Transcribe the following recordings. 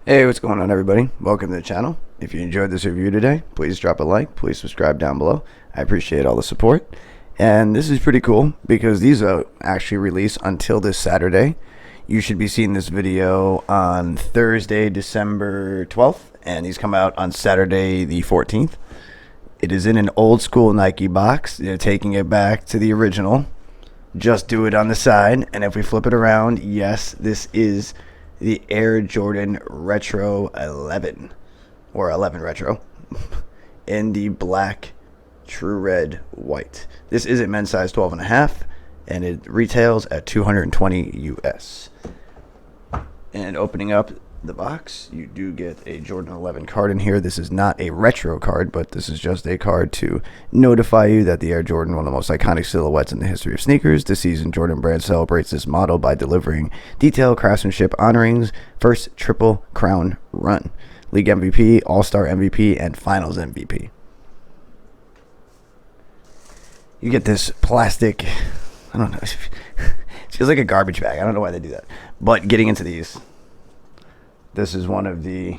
Hey, what's going on, everybody? Welcome to the channel. If you enjoyed this review today, please drop a like. Please subscribe down below. I appreciate all the support. And this is pretty cool because these are actually released until this Saturday. You should be seeing this video on Thursday, December 12th, and these come out on Saturday, the 14th. It is in an old school Nike box. They're taking it back to the original. Just do it on the side, and if we flip it around, yes, this is the Air Jordan Retro 11, or 11 Retro, in the black, true red, white. This is a men's size 12.5, and it retails at $220 US. And opening up the box, you do get a Jordan 11 card in here. This is not a retro card, but this is just a card to notify you that the Air Jordan, one of the most iconic silhouettes in the history of sneakers. This season, Jordan Brand celebrates this model by delivering detailed craftsmanship honoring first Triple Crown run, League MVP, All-Star MVP, and Finals MVP. You get this plastic, I don't know, it feels like a garbage bag. I don't know why they do that. But getting into these, this is one of the,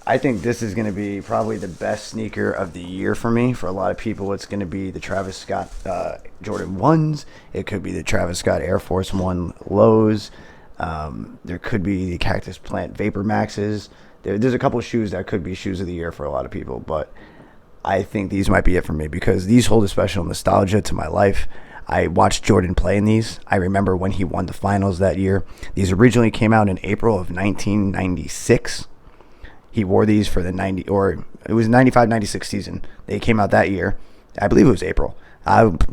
I think this is going to be probably the best sneaker of the year for me. For a lot of people, it's going to be the Travis Scott Jordan 1s. It could be the Travis Scott Air Force 1 lows. There could be the Cactus Plant Vapor Maxes. There's a couple of shoes that could be shoes of the year for a lot of people, but I think these might be it for me because these hold a special nostalgia to my life. I watched Jordan play in these. I remember when he won the finals that year. These originally came out in April of 1996. He wore these for the 95-96 season. They came out that year. I believe it was April.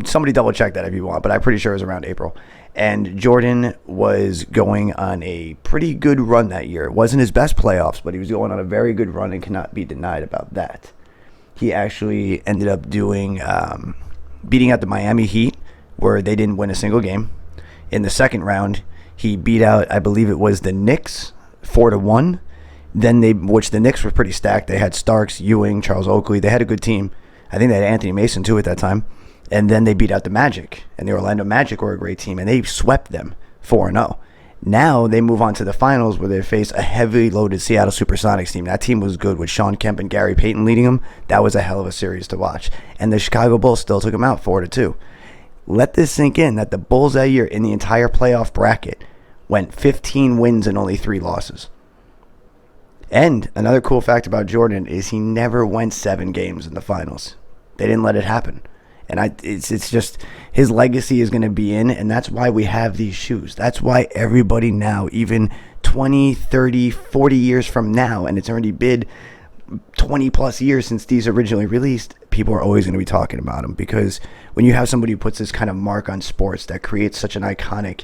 Somebody double check that if you want, but I'm pretty sure it was around April. And Jordan was going on a pretty good run that year. It wasn't his best playoffs, but he was going on a very good run and cannot be denied about that. He actually ended up doing beating out the Miami Heat, where they didn't win a single game. In the second round, he beat out, I believe it was the Knicks, 4-1. Which the Knicks were pretty stacked. They had Starks, Ewing, Charles Oakley. They had a good team. I think they had Anthony Mason too at that time. And then they beat out the Magic, and the Orlando Magic were a great team, and they swept them 4-0. Now they move on to the finals where they face a heavily loaded Seattle Supersonics team. That team was good with Sean Kemp and Gary Payton leading them. That was a hell of a series to watch. And the Chicago Bulls still took them out 4-2. Let this sink in that the Bulls that year in the entire playoff bracket went 15 wins and only 3 losses. And another cool fact about Jordan is he never went 7 games in the finals. They didn't let it happen. And it's just his legacy is going to be in, and that's why we have these shoes. That's why everybody now, even 20, 30, 40 years from now, and it's already been 20 plus years since these originally released, people are always going to be talking about them, because when you have somebody who puts this kind of mark on sports that creates such an iconic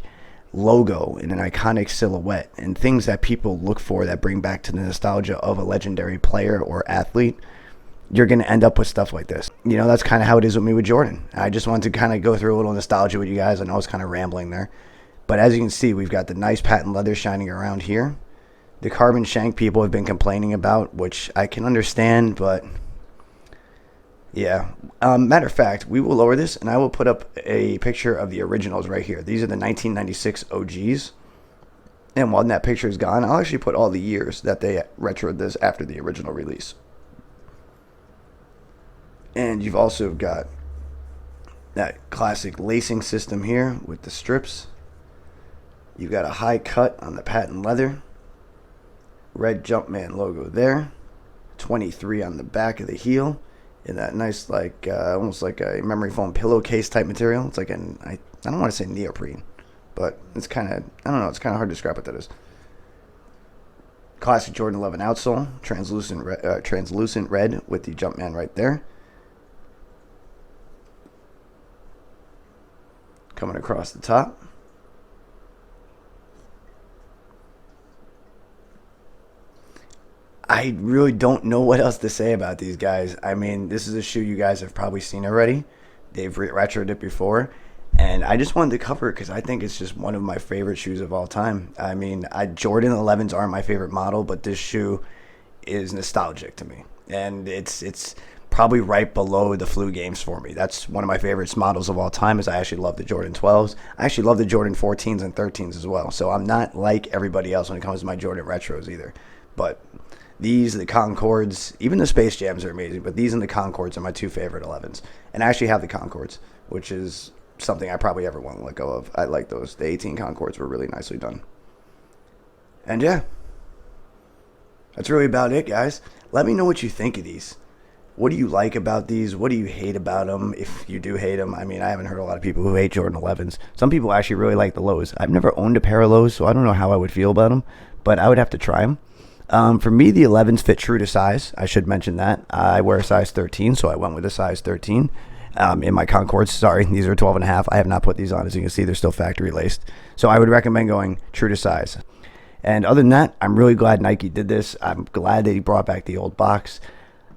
logo and an iconic silhouette and things that people look for that bring back to the nostalgia of a legendary player or athlete, you're going to end up with stuff like this. You know, that's kind of how it is with me with Jordan. I just wanted to kind of go through a little nostalgia with you guys. I know I was kind of rambling there, but as you can see, we've got the nice patent leather shining around here. The carbon shank people have been complaining about, which I can understand, but yeah. Matter of fact, we will lower this, and I will put up a picture of the originals right here. These are the 1996 OGs. And while that picture is gone, I'll actually put all the years that they retroed this after the original release. And you've also got that classic lacing system here with the strips. You've got a high cut on the patent leather. Red Jumpman logo there. 23 on the back of the heel. In that nice, like, almost like a memory foam pillowcase type material. It's like I don't want to say neoprene, but it's kind of, I don't know, it's kind of hard to describe what that is. Classic Jordan 11 outsole. Translucent red with the Jumpman right there. Coming across the top. I really don't know what else to say about these guys. I mean, this is a shoe you guys have probably seen already. They've retroed it before. And I just wanted to cover it because I think it's just one of my favorite shoes of all time. I mean, Jordan 11s aren't my favorite model, but this shoe is nostalgic to me. And it's probably right below the flu games for me. That's one of my favorite models of all time. Is I actually love the Jordan 12s. I actually love the Jordan 14s and 13s as well. So I'm not like everybody else when it comes to my Jordan retros either. But these, the Concords, even the Space Jams are amazing. But these and the Concords are my two favorite 11s. And I actually have the Concords, which is something I probably ever want to let go of. I like those. The 18 Concords were really nicely done. And yeah, that's really about it, guys. Let me know what you think of these. What do you like about these? What do you hate about them? If you do hate them, I mean, I haven't heard a lot of people who hate Jordan 11s. Some people actually really like the lows. I've never owned a pair of lows, so I don't know how I would feel about them, but I would have to try them. For me, the 11s fit true to size. I should mention that. I wear a size 13, so I went with a size 13 in my Concords. Sorry, these are 12 and a half. I have not put these on. As you can see, they're still factory laced. So I would recommend going true to size. And other than that, I'm really glad Nike did this. I'm glad that he brought back the old box.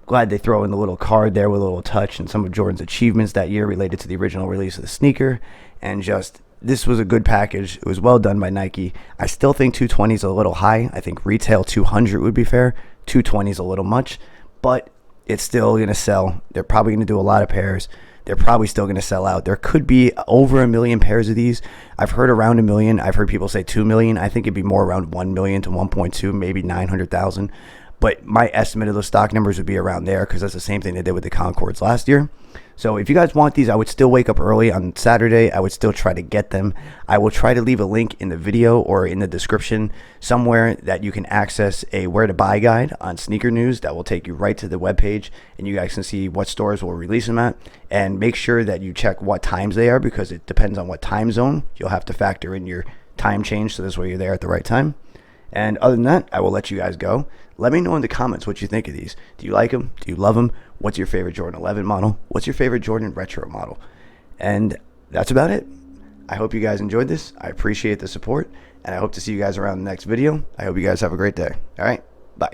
Glad they throw in the little card there with a little touch and some of Jordan's achievements that year related to the original release of the sneaker. And just, this was a good package. It was well done by Nike. I still think 220 is a little high. I think retail 200 would be fair. 220 is a little much, but it's still going to sell. They're probably going to do a lot of pairs. They're probably still going to sell out. There could be over 1 million pairs of these. I've heard around 1 million. I've heard people say 2 million. I think it'd be more around 1 million to 1.2, maybe 900,000. But my estimate of those stock numbers would be around there because that's the same thing they did with the Concords last year. So if you guys want these, I would still wake up early on Saturday. I would still try to get them. I will try to leave a link in the video or in the description somewhere that you can access a where to buy guide on Sneaker News that will take you right to the webpage, and you guys can see what stores will release them at. And make sure that you check what times they are because it depends on what time zone. You'll have to factor in your time change so this way you're there at the right time. And other than that, I will let you guys go. Let me know in the comments what you think of these. Do you like them? Do you love them? What's your favorite Jordan 11 model? What's your favorite Jordan retro model? And that's about it. I hope you guys enjoyed this. I appreciate the support, and I hope to see you guys around the next video. I hope you guys have a great day. All right, bye.